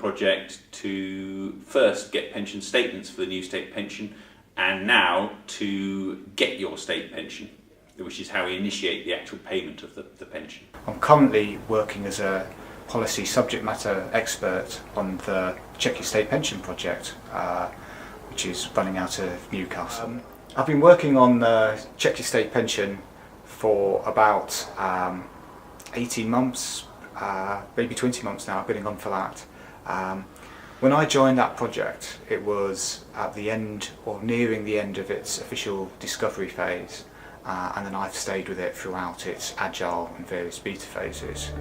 project to first get pension statements for the new state pension, and now to get your state pension, which is how we initiate the actual payment of the pension. I'm currently working as a policy subject matter expert on the Check Your State Pension project, which is running out of Newcastle. I've been working on the Check Your State Pension for about 18 months, maybe 20 months now. I've been on for that. When I joined that project, it was at the end or nearing the end of its official discovery phase, and then I've stayed with it throughout its agile and various beta phases.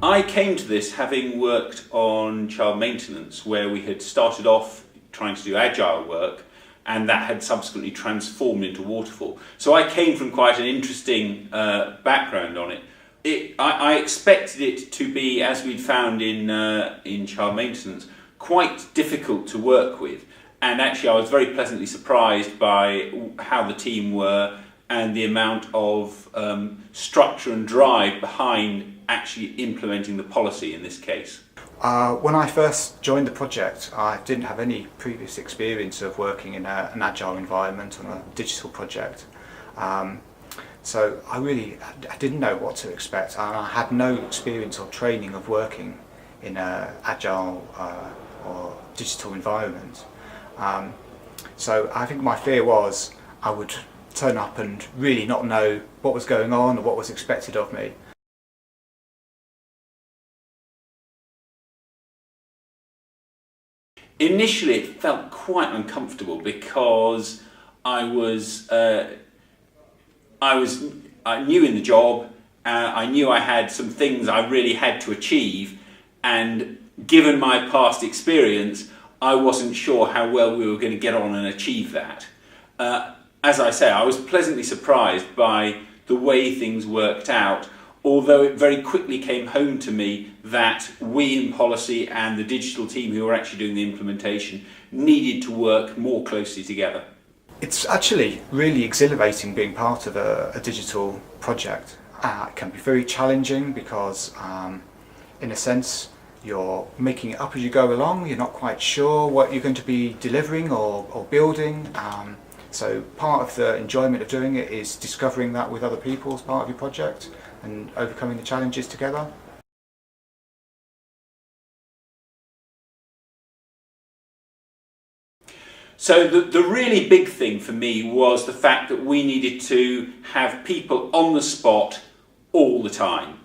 I came to this having worked on child maintenance, where we had started off trying to do agile work, and that had subsequently transformed into waterfall. So I came from quite an interesting background on it. I expected it to be, as we'd found in child maintenance, quite difficult to work with, and actually I was very pleasantly surprised by how the team were and the amount of structure and drive behind actually implementing the policy in this case. When I first joined the project, I didn't have any previous experience of working in an agile environment on a digital project. So I didn't know what to expect, and I had no experience or training of working in an agile or digital environment. So I think my fear was I would turn up and really not know what was going on or what was expected of me. Initially it felt quite uncomfortable because I was new in the job. I knew I had some things I really had to achieve, and given my past experience, I wasn't sure how well we were going to get on and achieve that. As I say, I was pleasantly surprised by the way things worked out, although it very quickly came home to me that we in policy and the digital team who were actually doing the implementation needed to work more closely together. It's actually really exhilarating being part of a digital project. It can be very challenging because, in a sense, you're making it up as you go along. You're not quite sure what you're going to be delivering or building. So part of the enjoyment of doing it is discovering that with other people as part of your project and overcoming the challenges together. So the really big thing for me was the fact that we needed to have people on the spot all the time.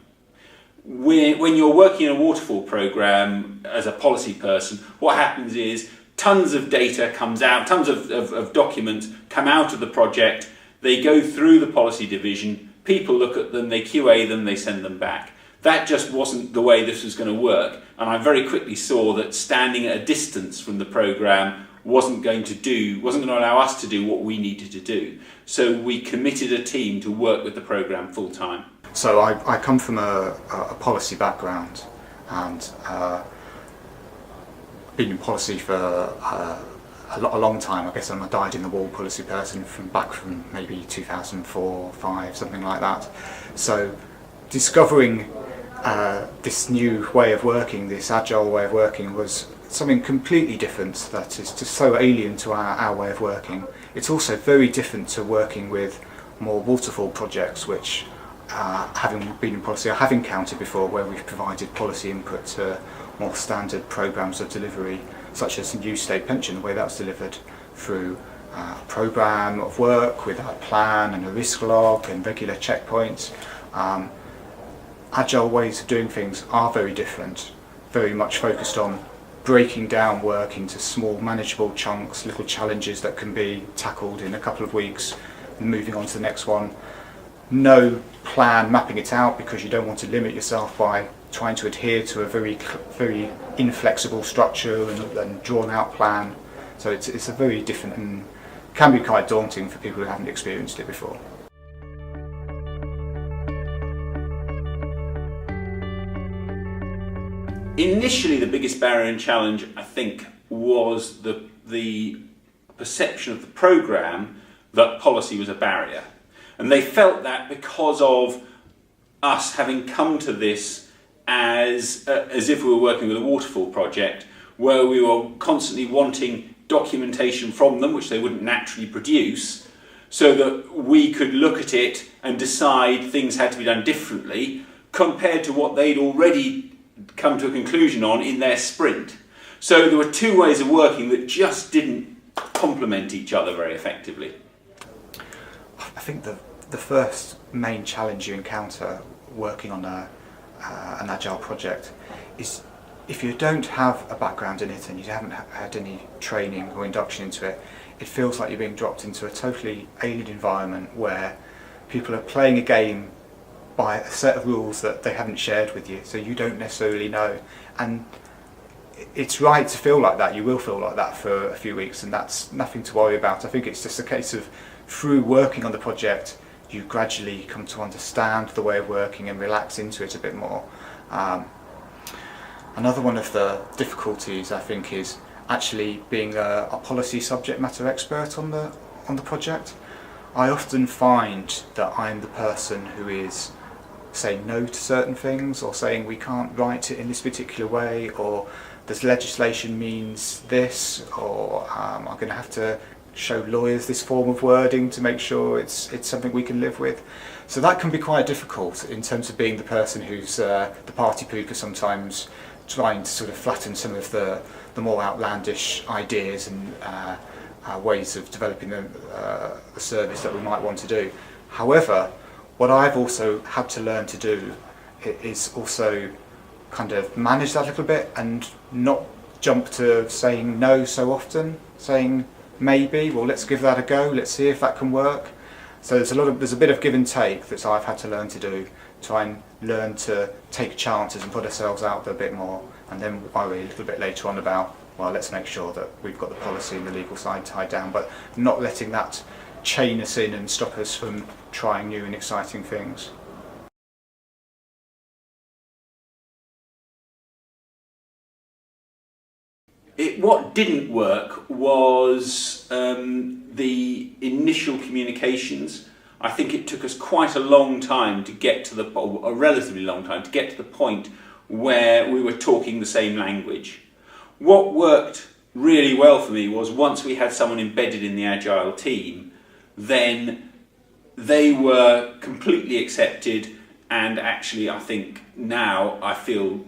When you're working in a waterfall program as a policy person, what happens is tons of data comes out, tons of documents come out of the project, they go through the policy division, people look at them, they QA them, they send them back. That just wasn't the way this was going to work, and I very quickly saw that standing at a distance from the program wasn't going to allow us to do what we needed to do. So we committed a team to work with the program full time. So I come from a policy background, and been in policy for a long time. I guess I'm a dyed-in-the-wool policy person from maybe 2004, 5, something like that. So discovering this new way of working, this agile way of working, was something completely different that is just so alien to our way of working. It's also very different to working with more waterfall projects, which, having been in policy, I have encountered before, where we've provided policy input to more standard programs of delivery, such as the new state pension, the way that's delivered through a program of work with a plan and a risk log and regular checkpoints. Agile ways of doing things are very different, very much focused on breaking down work into small manageable chunks, little challenges that can be tackled in a couple of weeks and moving on to the next one. No plan mapping it out, because you don't want to limit yourself by trying to adhere to a very inflexible structure and drawn out plan. So it's a very different and can be quite daunting for people who haven't experienced it before. Initially, the biggest barrier and challenge, I think, was the perception of the programme that policy was a barrier. And they felt that because of us having come to this as if we were working with a waterfall project, where we were constantly wanting documentation from them, which they wouldn't naturally produce, so that we could look at it and decide things had to be done differently, compared to what they'd already come to a conclusion on in their sprint. So there were two ways of working that just didn't complement each other very effectively. I think the first main challenge you encounter working on an agile project is if you don't have a background in it and you haven't had any training or induction into it, it feels like you're being dropped into a totally alien environment where people are playing a game by a set of rules that they haven't shared with you, so you don't necessarily know. And it's right to feel like that. You will feel like that for a few weeks, and that's nothing to worry about. I think it's just a case of, through working on the project, you gradually come to understand the way of working and relax into it a bit more. Another one of the difficulties, I think, is actually being a policy subject matter expert on the project. I often find that I'm the person who is saying no to certain things, or saying we can't write it in this particular way, or this legislation means this, or I'm going to have to show lawyers this form of wording to make sure it's something we can live with. So that can be quite difficult in terms of being the person who's the party pooper sometimes, trying to sort of flatten some of the more outlandish ideas and ways of developing the service that we might want to do. However, what I've also had to learn to do is also kind of manage that a little bit and not jump to saying no so often, saying maybe, well, let's give that a go, let's see if that can work. So there's a bit of give and take that I've had to learn to do, try and learn to take chances and put ourselves out there a bit more, and then worry a little bit later on about, well, let's make sure that we've got the policy and the legal side tied down, but not letting that chain us in and stop us from trying new and exciting things. What didn't work was the initial communications. I think it took us quite a long time to get to a relatively long time to get to the point where we were talking the same language. What worked really well for me was once we had someone embedded in the Agile team, then they were completely accepted, and actually I think now I feel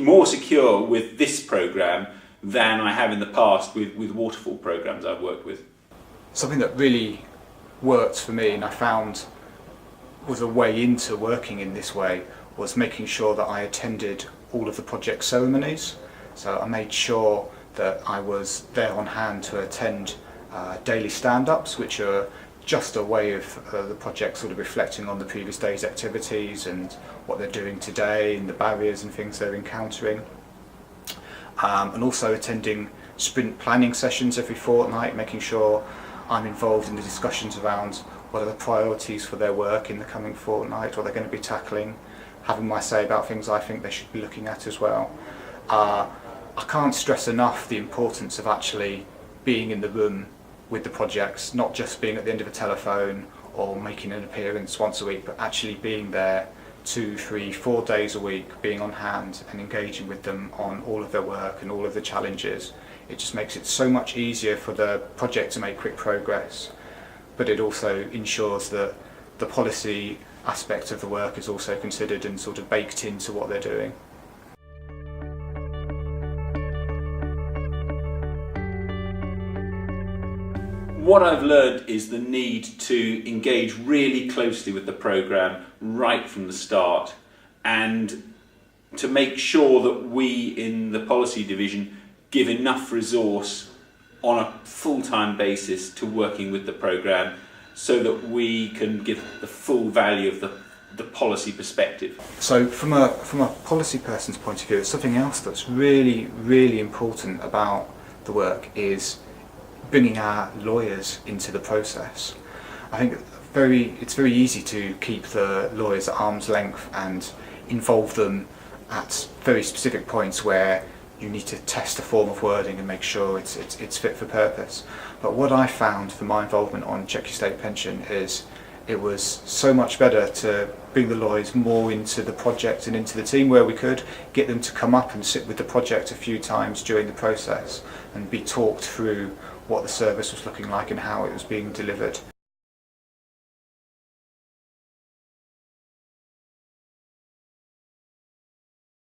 more secure with this programme than I have in the past with waterfall programmes I've worked with. Something that really worked for me and I found was a way into working in this way was making sure that I attended all of the project ceremonies. So I made sure that I was there on hand to attend daily stand-ups, which are just a way of the project sort of reflecting on the previous day's activities and what they're doing today and the barriers and things they're encountering. And also attending sprint planning sessions every fortnight, making sure I'm involved in the discussions around what are the priorities for their work in the coming fortnight, what they're going to be tackling, having my say about things I think they should be looking at as well. I can't stress enough the importance of actually being in the room with the projects, not just being at the end of a telephone or making an appearance once a week, but actually being there 2, 3, 4 days a week, being on hand and engaging with them on all of their work and all of the challenges. It just makes it so much easier for the project to make quick progress, but it also ensures that the policy aspect of the work is also considered and sort of baked into what they're doing. What I've learned is the need to engage really closely with the programme right from the start, and to make sure that we in the policy division give enough resource on a full-time basis to working with the programme so that we can give the full value of the policy perspective. So from a policy person's point of view, something else that's really, really important about the work is bringing our lawyers into the process. I think it's very easy to keep the lawyers at arm's length and involve them at very specific points where you need to test a form of wording and make sure it's fit for purpose. But what I found for my involvement on Check Your State Pension is it was so much better to bring the Lloyds more into the project and into the team where we could, get them to come up and sit with the project a few times during the process and be talked through what the service was looking like and how it was being delivered.